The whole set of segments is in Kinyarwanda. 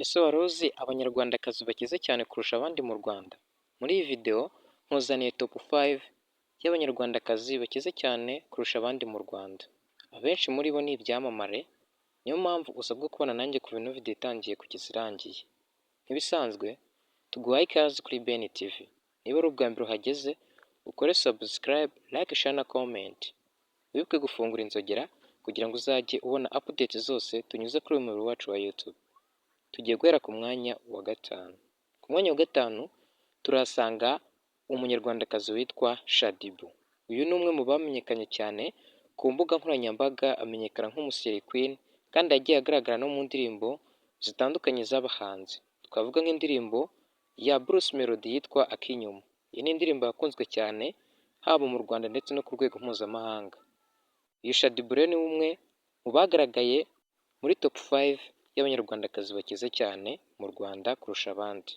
Ese wari uzi abanyarwandakazi bakize cyane kurusha abandi mu Rwanda? Muri iyi video nkuzaniye top 5 y'abanyarwandakazi bakize cyane kurusha abandi mu Rwanda. Abenshi muri bo ni ibyamamare, niyo mpamvu usabwa kubana nanjye kuva ino video itangiye kugeza irangiye. Nk'ibisanzwe tuguhaye ikaze kuri Ben TV. Niba ari ubwa mbere uhageze, ukore subscribe, like, share na comment. Wibuke gufungura inzogera kugira ngo uzajye ubona update zose tunyuze kuri uyu muyoboro wacu wa YouTube. Tugiye guhera ku mwanya wa gatanu. Ku mwanya wa gatanu turahasanga umunyarwandakazi witwa Shaddy Boo. Uyu ni umwe mu bamenyekanye cyane ku mbuga nkoranyambaga, amenyekana nk'umuseri Queen kandi yagiye agaragara no mu ndirimbo zitandukanye z'abahanzi. Twavuga nk'indirimbo ya Bruce Melody yitwa Akinyuma. Iyi ni indirimbo yakunzwe cyane haba mu Rwanda ndetse no ku rwego mpuzamahanga. Uyu Shaddy Boo ni umwe mu bagaragaye muri top 5 y'abanyarwandakazi bakize cyane mu Rwanda kurusha abandi.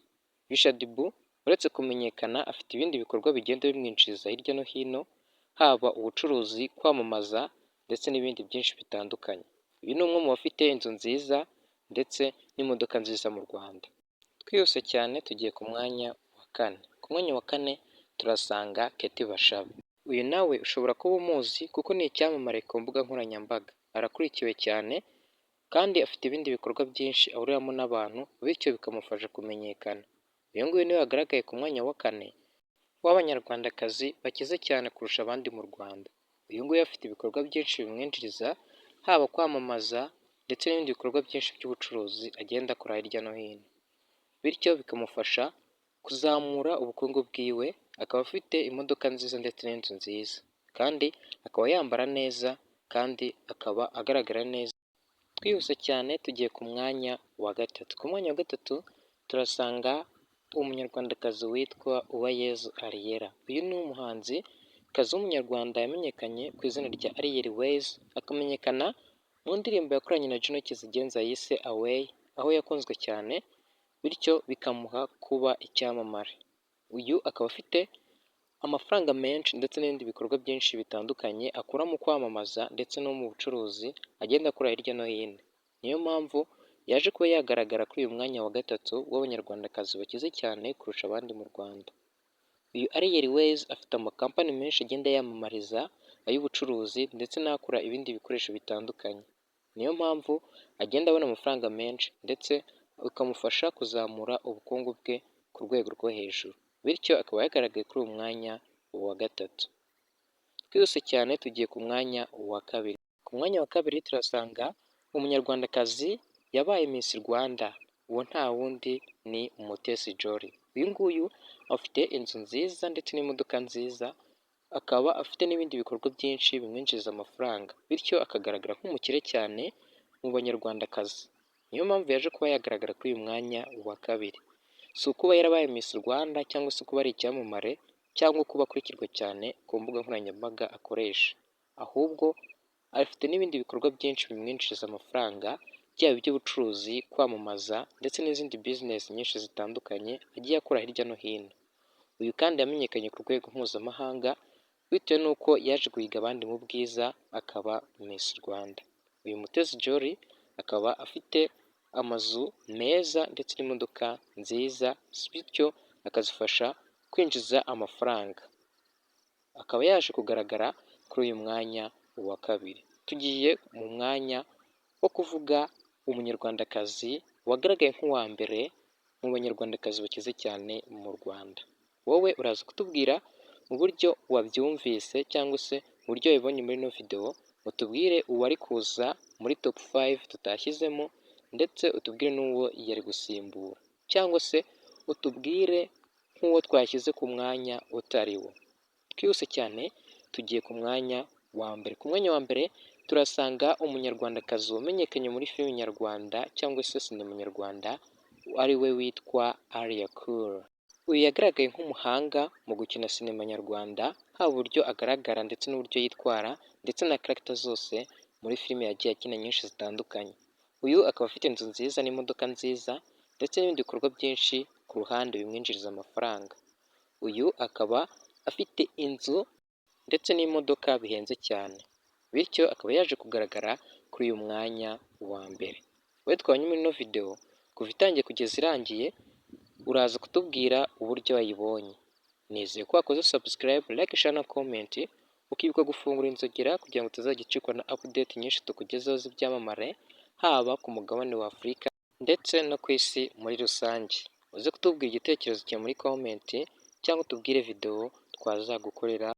Uyu Shaddy Boo uretse kumenyekana afite ibindi bikorwa bigenda bimwinjiriza hirya no hino, haba ubucuruzi, kwamamaza ndetse n'ibindi byinshi bitandukanye. Uyu ni umwe mu bafite inzu nziza ndetse n'imodoka nziza mu Rwanda. Twihuse cyane tugiye ku mwanya wa kane. Ku mwanya wa kane turasanga Keti Bashabe. Uyu nawe ushobora kuba umuzi kuko ni icyamamare ku mbuga nkoranyambaga. Arakurikiwe cyane kandi afite ibindi bikorwa byinshi ahuriramo n'abantu, bityo bikamufasha kumenyekana. Uyu nguyu niwe wagaragaye ku mwanya wa kane w'abanyarwandakazi bakize cyane kurusha abandi mu Rwanda. Uyu nguyu afite ibikorwa byinshi bimwinjiriza, haba kwamamaza ndetse n'ibindi bikorwa byinshi by'ubucuruzi agenda akora hirya no hino, bityo bikamufasha kuzamura ubukungu bwiwe. Akaba afite imodoka nziza ndetse n'inzu nziza, kandi akaba yambara neza kandi akaba agaragara neza. Twihuse cyane tugiye ku mwanya wa gatatu. Ku mwanya wa gatatu turasanga umunyarwandakazi witwa Uwayezu Ariella. Uyu ni umuhanzi kazi w'umunyarwanda yamenyekanye ku izina rya Ariel Ways, akamenyekana mu ndirimbo yakoranye na Juno Kizigenza yise Away, aho yakunzwe cyane bityo bikamuha kuba icyamamare. Uyu akaba afite amafaranga menshi ndetse n'ibindi bikorwa byinshi bitandukanye akora mu kwamamaza ndetse no mu bucuruzi agenda akora hirya no hino. Niyo mpamvu yaje kuba yagaragara kuri uyu mwanya wa gatatu w'abanyarwandakazi bakize cyane kurusha abandi mu Rwanda. Uyu Ariel Ways afite amakampani menshi agenda yamamariza, ay'ubucuruzi ndetse n'akora ibindi bikoresho bitandukanye. Niyo mpamvu agenda abona amafaranga menshi ndetse bikamufasha kuzamura ubukungu bwe ku rwego rwo hejuru, bityo akaba yagaragaye kuri uyu mwanya wa gatatu. Twihuse cyane tugiye ku mwanya wa kabiri. Ku mwanya wa kabiri turasanga umunyarwandakazi yabaye Miss Rwanda. Uwo nta wundi ni Umutesi Jolly. Uyu nguyu afite inzu nziza ndetse n'imodoka nziza, akaba afite n'ibindi bikorwa byinshi bimwinjiriza amafaranga, bityo akagaragara nk'umukire cyane mu banyarwandakazi. Niyo mpamvu yaje kuba yagaragara kuri uyu mwanya wa kabiri. Si ukuba yarabaye Miss Rwanda cyangwa se kuba ari icyamamare cyangwa kuba akurikirwa cyane ku mbuga nkoranyambaga akoresha, ahubwo afite n'ibindi bikorwa byinshi bimwinjiriza amafaranga, byaba iby'ubucuruzi, kwamamaza ndetse n'izindi business nyinshi zitandukanye agiye akora hirya no hino. Uyu kandi yamenyekanye ku rwego mpuzamahanga bitewe n'uko yaje guhiga abandi mu bwiza akaba Miss Rwanda. Uyu Mutesi Jolly akaba afite amazu meza ndetse n'imodoka nziza, bityo akazifasha kwinjiza amafaranga. Akaba yaje kugaragara kuri uyu mwanya wa kabiri. Tugiye mu mwanya wo kuvuga umunyarwandakazi wagaragaye nk'uwa mbere mu banyarwandakazi bakize cyane mu Rwanda. Wowe uraza kutubwira mu buryo wabyumvise cyangwa se mu buryo wabibonye muri ino video, utubwire uwari kuza muri top 5 tutashyizemo ndetse utubwire n'uwo yari gusimbura, cyangwa se utubwire nk'uwo twashyize ku mwanya utari wo. Twihuse cyane tugiye ku mwanya wa mbere. Ku mwanya wa mbere turasanga umunyarwandakazi wamenyekanye muri filime nyarwanda cyangwa se sinema nyarwanda, ari we witwa Alia Cool. Uyu yagaragaye nk'umuhanga mu gukina sinema nyarwanda, haba uburyo agaragara ndetse n'uburyo yitwara ndetse na character zose muri filime yagiye akina nyinshi zitandukanye. Uyu akaba afite inzu nziza n'imodoka nziza ndetse n'ibindi bikorwa byinshi ku ruhande bimwinjiriza amafaranga. Uyu akaba afite inzu ndetse n'imodoka bihenze cyane, bityo akaba yaje kugaragara kuri uyu mwanya wa mbere. Wowe twabonye muri ino video kuva itangiye kugeza irangiye, uraza kutubwira uburyo wayibonye. Nizeye ko wakoze subscribe, like, share na comment, ukibuka gufungura inzogera kugira ngo utazajya ucikwa na update nyinshi tukugezaho z'ibyamamare, haba ku mugabane wa Afurika ndetse no ku isi muri rusange. Uze kutubwira igitekerezo cyawe muri comment cyangwa utubwire video twazagukorera.